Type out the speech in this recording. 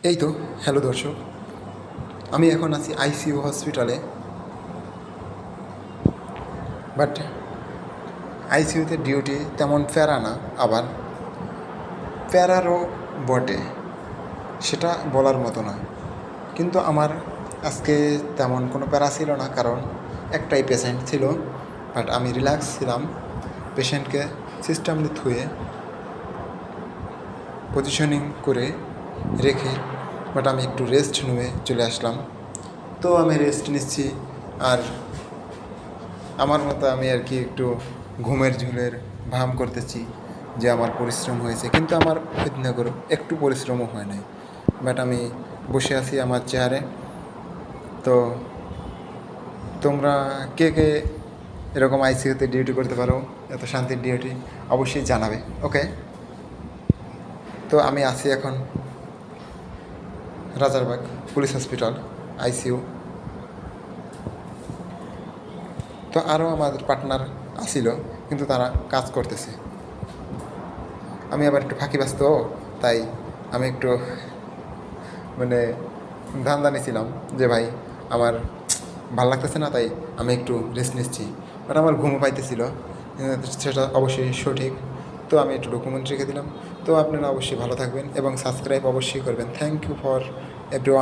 এই তো, হ্যালো দর্শক। আমি এখন আছি আইসিইউ হসপিটালে। বাট আইসিইউতে ডিউটি তেমন প্যারা না, আবার প্যারারও বটে, সেটা বলার মতো না। কিন্তু আমার আজকে তেমন কোনো প্যারা ছিল না, কারণ একটাই পেশেন্ট ছিল। বাট আমি রিল্যাক্স ছিলাম, পেশেন্টকে সিস্টেমলি থুয়ে পজিশনিং করে রেখে। বাট আমি একটু রেস্ট নিয়ে চলে আসলাম। তো আমি রেস্ট নিচ্ছি, আর আমার মতো আমি আর কি একটু ঘুমের ঝুলের ভাম করতেছি যে আমার পরিশ্রম হয়েছে, কিন্তু আমার না করো, একটু পরিশ্রমও হয় নাই। বাট আমি বসে আছি আমার চেয়ারে। তো তোমরা কে কে এরকম আইসিইউতে ডিউটি করতে পারো, এত শান্তির ডিউটি, অবশ্যই জানাবে। ওকে, তো আমি আছি এখন রাজারবাগ পুলিশ হসপিটাল আইসিইউ। তো আরও আমাদের পার্টনার আসিল, কিন্তু তারা কাজ করতেছে। আমি আবার একটু ফাঁকিবাজ, তাই আমি একটু মানে ধান্দা নিয়েছিলাম যে ভাই আমার ভাল লাগতেছে না, তাই আমি একটু রেস্ট নিচ্ছি। বাট আমার ঘুমও পাইতেছিল, সেটা অবশ্যই সঠিক। তো আমি একটু ডকুমেন্ট রেখে দিলাম। তো আপনারা অবশ্যই ভালো থাকবেন এবং সাবস্ক্রাইব অবশ্যই করবেন। Thank you for everyone.